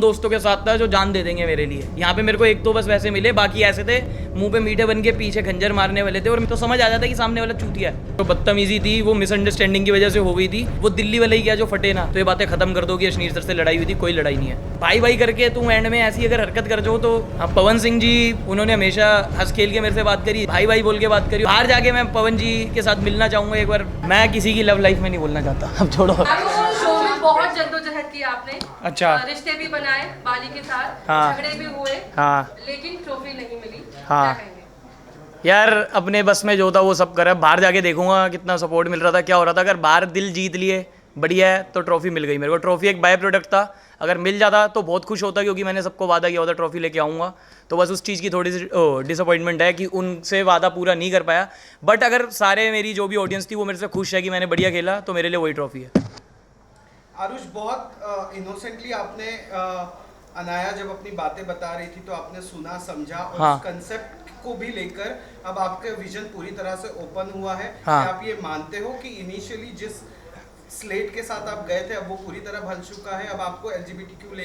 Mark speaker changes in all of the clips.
Speaker 1: दोस्तों के साथ था जो जान दे देंगे मेरे लिए। यहाँ पे मेरे को एक तो बस वैसे मिले, बाकी ऐसे थे मुंह पे मीठे बन के पीछे खंजर मारने वाले थे। और तो समझ आ जाता कि सामने वाला चूतिया है। तो बदतमीजी थी, वो मिसअंडरस्टैंडिंग की वजह से हो गई थी। वो दिल्ली वाले ही क्या जो फटे ना, तो ये बातें खत्म कर दो कि अशनीर सर से लड़ाई हुई थी, कोई लड़ाई नहीं है। भाई भाई करके तुम एंड में ऐसी अगर हरकत कर जाओ तो पवन सिंह जी उन्होंने हमेशा हंस खेल के मेरे से बात करी, भाई भाई बोल के बात करी। बाहर जाके मैं पवन जी के साथ मिलना चाहूँगा एक बार। मैं किसी की लव लाइफ में नहीं बोलना चाहता, अब छोड़ो।
Speaker 2: शो में बहुत जद्दोजहद की आपने।
Speaker 1: अच्छा।
Speaker 2: रिश्ते भी बनाए बाली के साथ,
Speaker 1: हाँ।
Speaker 2: झगड़े भी हुए,
Speaker 1: हाँ।
Speaker 2: लेकिन ट्रॉफी नहीं मिली।
Speaker 1: हाँ।
Speaker 2: क्या कहेंगे?
Speaker 1: यार अपने बस में जो था वो सब करा। बाहर जाके देखूंगा कितना सपोर्ट मिल रहा था, क्या हो रहा था। अगर बाहर दिल जीत लिए बढ़िया है, तो ट्रॉफी मिल गई मेरे को। ट्रॉफी एक बाय प्रोडक्ट था, अगर मिल जाता तो बहुत खुश होता, क्योंकि मैंने सबको वादा किया होता ट्रॉफी लेके आऊँगा। तो बस उस चीज़ की थोड़ी सी डिसअपॉइंटमेंट है कि उनसे वादा पूरा नहीं कर पाया। बट अगर सारे मेरी जो भी ऑडियंस थी वो मेरे से खुश है कि मैंने बढ़िया खेला, तो मेरे लिए वही ट्रॉफी है।
Speaker 3: आरुष, बहुत इनोसेंटली आपने अनाया जब अपनी बातें बता रही थी तो आपने सुना, समझा और
Speaker 1: हाँ।
Speaker 3: उस कंसेप्ट को भी लेकर अब आपका विजन पूरी तरह से ओपन हुआ है।
Speaker 1: हाँ।
Speaker 3: क्या आप ये मानते हो कि इनिशियली जिस स्लेट के साथ आप गए थे अब वो पूरी तरह भल चुका है, अब आपको LGBTQ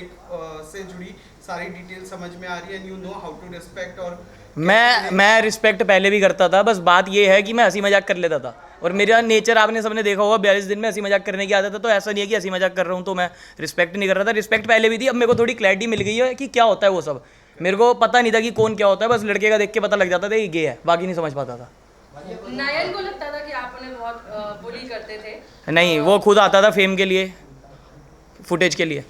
Speaker 3: से जुड़ी सारी डिटेल समझ में आ रही है, and you know how to respect? और
Speaker 1: मैं रिस्पेक्ट पहले भी करता था, बस बात ये है कि मैं हंसी मजाक कर लेता था। और मेरा नेचर आपने सबने देखा होगा, 42 दिन में हंसी मजाक करने की आदत है। तो ऐसा नहीं है कि हंसी मजाक कर रहा हूँ तो मैं रिस्पेक्ट नहीं कर रहा था। रिस्पेक्ट पहले भी थी, अब मेरे को थोड़ी क्लैरिटी मिल गई है कि क्या होता है वो सब। मेरे को पता नहीं था कि कौन क्या होता है, बस लड़के का देख के पता लग जाता था ये गे है, बाकी नहीं समझ पाता था।
Speaker 2: नयन को लगता था कि आप उन्हें बहुत बुली करते थे।
Speaker 1: नहीं, वो खुद आता था फेम के लिए, फुटेज के लिए।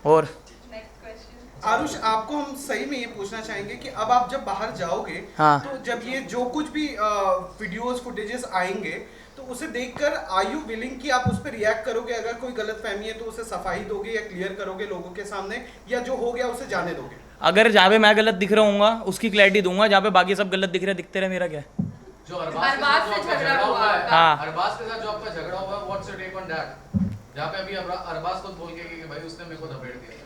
Speaker 1: और
Speaker 2: नेक्स्ट क्वेश्चन।
Speaker 3: आरुष, आपको हम सही में ये पूछना चाहेंगे कि अब आप जब बाहर जाओगे,
Speaker 1: हाँ।
Speaker 3: तो जब ये जो कुछ भी वीडियोस फुटेजेस आएंगे तो उसे देखकर आर यू विलिंग कि आप उस पर रिएक्ट करोगे? अगर कोई गलत फहमी है तो उसे सफाई दोगे या क्लियर करोगे लोगों के सामने, या जो हो गया उसे जाने दोगे?
Speaker 1: अगर जहाँ पे मैं गलत दिख रहा हूँ उसकी क्लैरिटी दूंगा, जहाँ पे बाकी सब गलत दिख रहे दिखते रहे, मेरा क्या है।
Speaker 4: जो
Speaker 2: अरबाज से झगड़ा हुआ है।
Speaker 1: हाँ।
Speaker 4: अरबाज के साथ जो आपका झगड़ा हुआ है, what's your take on that? जहाँ पे अभी अरबाज खुद बोल के कि भाई उसने मेरे को धपेड़ दिया।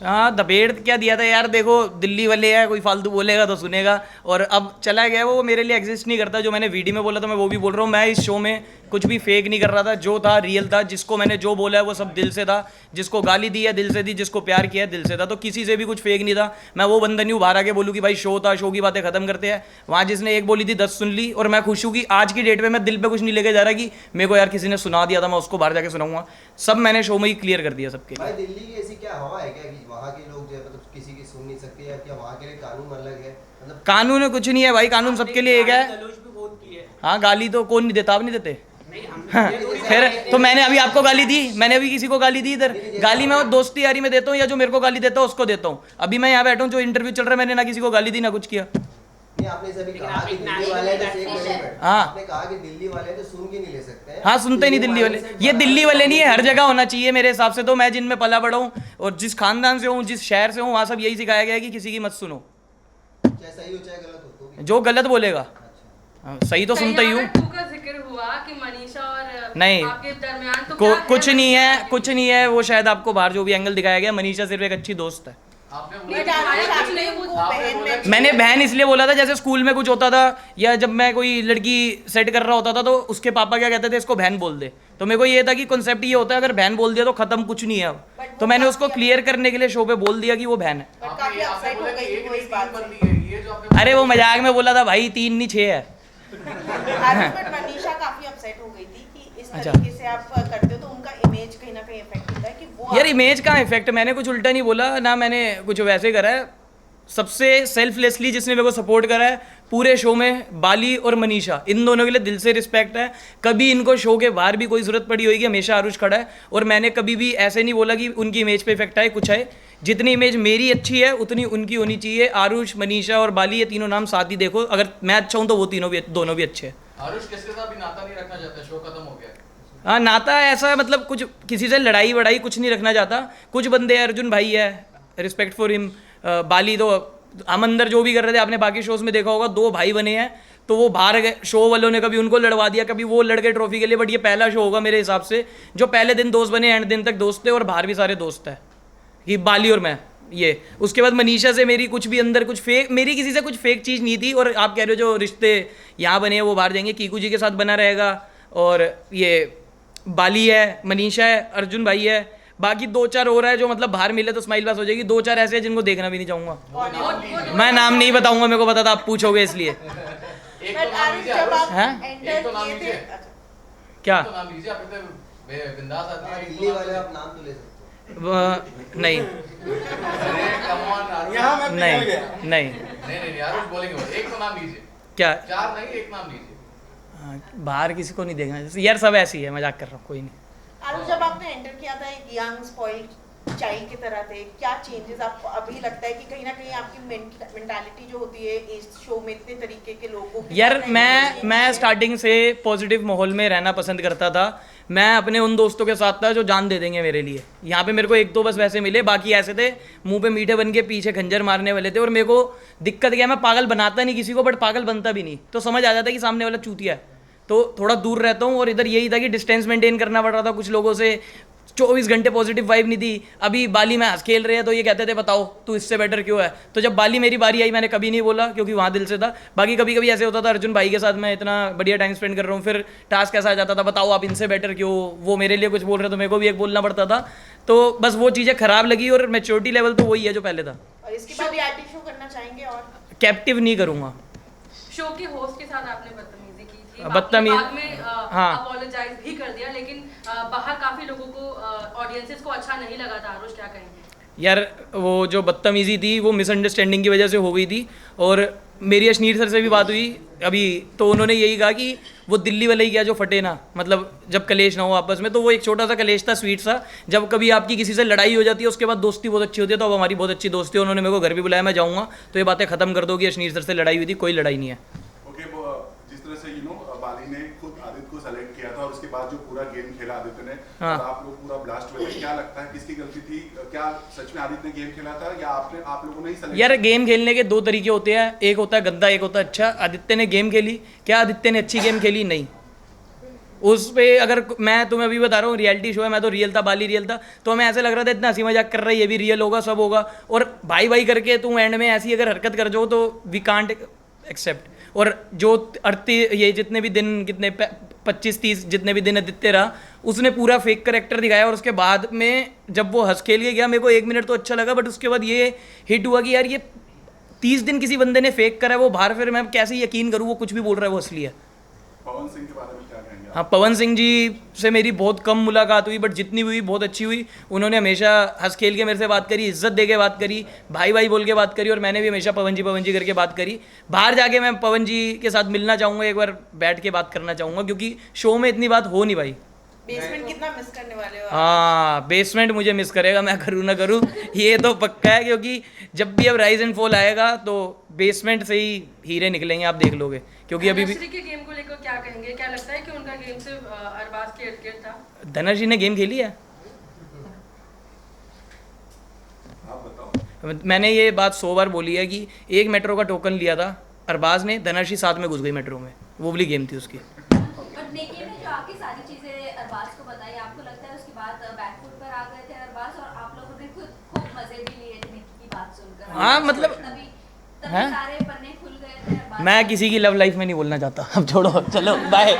Speaker 1: हाँ, दपेड़ क्या दिया था यार। देखो दिल्ली वाले हैं, कोई फालतू बोलेगा तो सुनेगा। और अब चला गया वो मेरे लिए एग्जिस्ट नहीं करता। जो मैंने वीडियो में बोला था मैं वो भी बोल रहा हूँ। मैं इस शो में कुछ भी फेक नहीं कर रहा था, जो था रियल था। जिसको मैंने जो बोला है वो सब दिल से था। जिसको गाली दी है दिल से दी, जिसको प्यार किया है दिल से था। तो किसी से भी कुछ फेक नहीं था। मैं वो बंदा नहीं हूँ बाहर आके बोलूँ कि भाई शो था, शो की बातें खत्म करते हैं। वहाँ जिसने एक बोली थी 10 सुन ली। और मैं खुश हूँ कि आज की डेट में मैं दिल पे कुछ नहीं लेके जा रहा कि मेरे को यार किसी ने सुना दिया था मैं उसको बाहर जाके सुनाऊंगा। सब मैंने शो में ही क्लियर कर दिया सबके लिए।
Speaker 5: भाई दिल्ली की ऐसी क्या हवा है क्या कि वहाँ के लोग जो है मतलब किसी की सुन नहीं सकते, या क्या वहाँ के लिए कानून अलग है? मतलब
Speaker 1: कानून कुछ नहीं है भाई, कानून सबके लिए एक है। हाँ, गाली तो कौन नहीं देता, आप नहीं देते। हाँ, फिर तो मैंने अभी आपको गाली दी, मैंने अभी किसी को गाली दी इधर? गाली मैं वो दोस्ती यारी में देता हूँ, या जो मेरे को गाली देता हूँ उसको देता हूँ। अभी मैं यहाँ बैठा हूँ, जो इंटरव्यू चल रहा है, मैंने ना किसी को गाली दी ना कुछ किया।
Speaker 5: नहीं, आपने इसे अभी कहा कि दिल्ली वाले हैं, जैसे एक मिनट,
Speaker 1: हाँ।
Speaker 5: आपने कहा कि दिल्ली वाले हैं तो सुन के नहीं ले सकते हैं।
Speaker 1: हाँ, सुनते नहीं दिल्ली वाले। ये दिल्ली वाले नहीं है, हर जगह होना चाहिए मेरे हिसाब से। तो मैं जिनमें पला बड़ा हूँ और जिस खानदान से हूँ, जिस शहर से हूँ, वहाँ सब यही सिखाया गया है कि किसी की मत सुनो,
Speaker 5: चाहे सही हो चाहे गलत हो, तो भी
Speaker 1: जो गलत बोलेगा। हाँ, सही तो सुनता ही हूँ।
Speaker 2: टू का जिक्र हुआ कि मनीषा और
Speaker 1: नहीं,
Speaker 2: आपके दरमियान तो क्या
Speaker 1: कुछ
Speaker 2: है?
Speaker 1: नहीं है, कुछ नहीं है। वो शायद आपको बाहर जो भी एंगल दिखाया गया, मनीषा सिर्फ एक अच्छी दोस्त है।
Speaker 4: आपने
Speaker 2: नहीं, दिखाया कुछ नहीं, वो
Speaker 1: मैंने बहन इसलिए बोला था, जैसे स्कूल में कुछ होता था या जब मैं कोई लड़की सेट कर रहा होता था तो उसके पापा क्या कहते थे, इसको बहन बोल दे। तो मेरे को ये था कि कॉन्सेप्ट ये होता है, अगर बहन बोल दिया तो खत्म, कुछ नहीं है अब। तो मैंने उसको क्लियर करने के लिए शो पे बोल दिया कि वो बहन है।
Speaker 4: आपने आपने बोला कि एक नहीं 3 बंदी है, ये जो आपने
Speaker 1: अरे वो मजाक में बोला था भाई, 3 नहीं 6 है।
Speaker 6: बट मनीषा काफी अपसेट हो गई थी कि इस
Speaker 1: अच्छा।
Speaker 6: तरीके से आप करते हो तो उनका इमेज कहीं ना कहीं इफेक्ट होता है कि वो
Speaker 1: यार इमेज का इफेक्ट, मैंने कुछ उल्टा नहीं बोला ना, मैंने कुछ वैसे करा है। सबसे सेल्फलेसली जिसने मेरे को सपोर्ट करा है पूरे शो में, बाली और मनीषा, इन दोनों के लिए दिल से रिस्पेक्ट है। कभी इनको शो के बाहर भी कोई ज़रूरत पड़ी होगी, हमेशा आरुष खड़ा है। और मैंने कभी भी ऐसे नहीं बोला कि उनकी इमेज पे इफेक्ट आए, कुछ है। जितनी इमेज मेरी अच्छी है उतनी उनकी होनी चाहिए। आरुष, मनीषा और बाली, ये तीनों नाम साथ ही देखो। अगर मैं अच्छा हूँ तो वो तीनों भी, दोनों भी अच्छे हैं।
Speaker 4: आरुष किसके साथ भी नाता नहीं रखना चाहता, शो खत्म हो गया है।
Speaker 1: हाँ, नाता ऐसा मतलब कुछ किसी से लड़ाई वड़ाई कुछ नहीं रखना चाहता। कुछ बंदे, अर्जुन भाई है, रिस्पेक्ट फॉर हिम। बाली तो हम अंदर जो भी कर रहे थे, आपने बाकी शोज में देखा होगा, 2 भाई बने हैं। तो वो बाहर गए, शो वालों ने कभी उनको लड़वा दिया, कभी वो लड़ गए ट्रॉफी के लिए। बट ये पहला शो होगा मेरे हिसाब से जो पहले दिन दोस्त बने, एंड दिन तक दोस्त थे, और बाहर भी सारे दोस्त है, ये बाली और मैं। ये उसके बाद मनीषा से मेरी कुछ भी अंदर कुछ फेक, मेरी किसी से कुछ फेक चीज़ नहीं थी। और आप कह रहे हो जो रिश्ते यहाँ बने हैं वो बाहर जाएंगे, कीकू जी के साथ बना रहेगा। और ये बाली है, मनीषा है, अर्जुन भाई है, बाकी 2-4 और है जो मतलब बाहर मिले तो स्माइल पास हो जाएगी, 2-4 ऐसे हैं जिनको देखना भी नहीं चाहूँगा। मैं नाम नहीं बताऊँगा, मेरे को पता था आप पूछोगे इसलिए।
Speaker 4: एक
Speaker 6: बट
Speaker 4: तो नाम
Speaker 6: आरुष
Speaker 4: लीजिए,
Speaker 6: जब आप
Speaker 1: हैं?
Speaker 6: एंटर
Speaker 4: एक तो नाम
Speaker 6: किए थे,
Speaker 4: लीजिए।
Speaker 6: अच्छा,
Speaker 1: क्या
Speaker 4: तो नाम लीजिए, आप इतने बिंदास आदमी
Speaker 5: हाँ,
Speaker 4: हैं, एक
Speaker 5: दिल्ली
Speaker 4: तो नाम
Speaker 5: वाले
Speaker 4: लीजिए।
Speaker 5: आप नाम तो ले सकते
Speaker 1: नहीं
Speaker 4: अरे come on, आरुष।
Speaker 3: यहाँ मैं
Speaker 1: नहीं
Speaker 3: पिघल गया।
Speaker 1: नहीं
Speaker 4: नहीं, आरुष बोलेंगे वो। एक तो नाम लीजिए,
Speaker 1: क्या
Speaker 4: 4 नहीं, एक नाम लीजिए।
Speaker 1: हाँ, बाहर किसी को नहीं देखना यार, सब ऐसी है, मजाक कर रहा हूँ, कोई नहीं।
Speaker 6: आरुष जब आपने एंटर किया था एक यंग स्पॉइल्ड चाइल्ड की तरह थे, क्या चेंजेस आपको अभी लगता है कि कहीं ना कहीं आपकी मेंटालिटी जो होती है इस शो में इतने तरीके के लोगों के
Speaker 1: यार
Speaker 6: साथ
Speaker 1: मैं
Speaker 6: engagement है?
Speaker 1: स्टार्टिंग से पॉजिटिव माहौल में रहना पसंद करता था। मैं अपने उन दोस्तों के साथ था जो जान दे देंगे मेरे लिए। यहाँ पे मेरे को 1-2 बस वैसे मिले, बाकी ऐसे थे मुंह पे मीठे बन के पीछे खंजर मारने वाले थे। और मेरे को दिक्कत क्या है, मैं पागल बनाता नहीं किसी को, बट पागल बनता भी नहीं, तो समझ आ जाता है कि सामने वाला चूतिया है, तो थोड़ा दूर रहता हूँ। और इधर यही था कि डिस्टेंस मेंटेन करना पड़ रहा था कुछ लोगों से, 24 घंटे पॉजिटिव वाइब नहीं थी। अभी बाली में हंस खेल रहे हैं तो ये कहते थे बताओ तू इससे बेटर क्यों है, तो जब बाली मेरी बारी आई मैंने कभी नहीं बोला क्योंकि वहाँ दिल से था। बाकी कभी कभी ऐसे होता था अर्जुन भाई के साथ मैं इतना बढ़िया टाइम स्पेंड कर रहा हूँ, फिर टास्क ऐसा आ जाता था बताओ आप इनसे बेटर क्यों, वो मेरे लिए कुछ बोल रहे तो मेरे को भी एक बोलना पड़ता था। तो बस वो चीज़ें खराब लगी और मैच्योरिटी लेवल तो वही है जो पहले था।
Speaker 6: और इसके बाद रियलिटी शो करना चाहेंगे और
Speaker 1: कैप्टिव नहीं करूँगा।
Speaker 2: शो के होस्ट के साथ आपने बदतमीजी की थी,
Speaker 1: बदतमीजी-
Speaker 2: बाद में
Speaker 1: हाँ।
Speaker 2: अपोलोजाइज भी कर दिया, लेकिन बाहर काफी लोगों को ऑडियंसेस को अच्छा नहीं लगा था। आरुष क्या कहेंगे?
Speaker 1: यार वो जो बदतमीज़ी थी वो मिसअंडरस्टैंडिंग की वजह से हो गई थी। और मेरी अशनीर सर से भी बात हुई अभी, तो उन्होंने यही कहा कि वो दिल्ली वाले ही क्या जो फटे ना, मतलब जब कलेश ना हो आपस में, तो वो एक छोटा सा कलेश था, स्वीट सा। जब कभी आपकी किसी से लड़ाई हो जाती है उसके बाद दोस्ती बहुत अच्छी होती है, तो अब हमारी बहुत अच्छी दोस्ती है। उन्होंने मेरे को घर भी बुलाया, मैं जाऊँगा तो ये बातें खत्म कर दो कि अशनीर सर से लड़ाई हुई थी, कोई लड़ाई नहीं है।
Speaker 7: ओके, वो जिस तरह से बाली ने खुद आदित्य को सेलेक्ट किया था और उसके बाद जो पूरा गेम खेला आदित्य ने,
Speaker 1: हाँ।
Speaker 7: और आप लोग पूरा ब्लास्ट हुए थे, क्या लगता है किसकी गलती थी? क्या सच में आदित्य ने गेम खेला था या आप लोगों ने ही सेलेक्ट?
Speaker 1: यार गेम खेलने के 2 तरीके होते हैं, एक होता है गंदा, एक होता है अच्छा। आदित्य ने गेम खेली, क्या आदित्य ने अच्छी गेम खेली? नहीं। उस पे अगर मैं तुम्हें अभी बता रहा हूँ रियलिटी शो है, मैं तो रियल था, बाली रियल था, तो हमें ऐसे लग रहा था इतना हंसी मजाक कर रहा है, ये भी रियल होगा, सब होगा। और भाई भाई करके तुम एंड में ऐसी अगर हरकत कर जाओ तो वी कांट एक्सेप्ट। और जो 38 ये जितने भी दिन, कितने 25-30 जितने भी दिन आदित्य रहा, उसने पूरा फेक करेक्टर दिखाया। और उसके बाद में जब वो हंस खेल के गया, मेरे को 1 मिनट तो अच्छा लगा, बट उसके बाद ये हिट हुआ कि यार ये 30 दिन किसी बंदे ने फेक करा है, वो बाहर, फिर मैं कैसे यकीन करूँ वो कुछ भी बोल रहा है वो असली है।
Speaker 7: पवन सिंह के बारे में क्या कहेंगे आप?
Speaker 1: हाँ, पवन सिंह जी से मेरी बहुत कम मुलाकात हुई, बट जितनी भी हुई बहुत अच्छी हुई। उन्होंने हमेशा हंस खेल के मेरे से बात करी, इज्जत दे के बात करी, भाई भाई बोल के बात करी, और मैंने भी हमेशा पवन जी करके बात करी। बाहर जाके मैं पवन जी के साथ मिलना चाहूँगा, एक बार बैठ के बात करना चाहूँगा, क्योंकि शो में इतनी बात हो नहीं भाई।
Speaker 6: बेसमेंट कितना मिस करने वाले हो आप?
Speaker 1: हाँ, बेसमेंट मुझे मिस करेगा, मैं करूँ ना करूँ ये तो पक्का है, क्योंकि जब भी अब राइज एंड फॉल आएगा तो बेसमेंट से ही हीरे निकलेंगे, आप देख लोगे। क्योंकि अभी भी
Speaker 2: धनश्री के गेम को लेकर क्या कहेंगे? क्या लगता है कि उनका गेम सिर्फ अरबाज के इर्द-गिर्द था?
Speaker 1: धनश्री ने गेम खेली है।
Speaker 7: आप बताओ।
Speaker 1: मैंने ये बात 100 बार बोली है कि एक मेट्रो का टोकन लिया था अरबाज ने, धनश्री साथ में घुस गई मेट्रो में, वो वाली गेम थी उसकी।
Speaker 8: बट नेकी ने जो आपकी सारी चीजें अरबाज को बताई, आपको लगता है उसके बाद बैकफुट पर आ गए थे अरबाज, और आप लोगों ने खुद खूब मजे भी लिए थे नेकी की बात सुनकर?
Speaker 1: हाँ, मतलब-
Speaker 8: तभी
Speaker 1: हैं?
Speaker 8: सारे पन्ने खुल गए थे अरबाज
Speaker 1: मैं
Speaker 8: के।
Speaker 1: किसी की लव लाइफ में नहीं बोलना चाहता, अब छोड़ो, चलो बाय।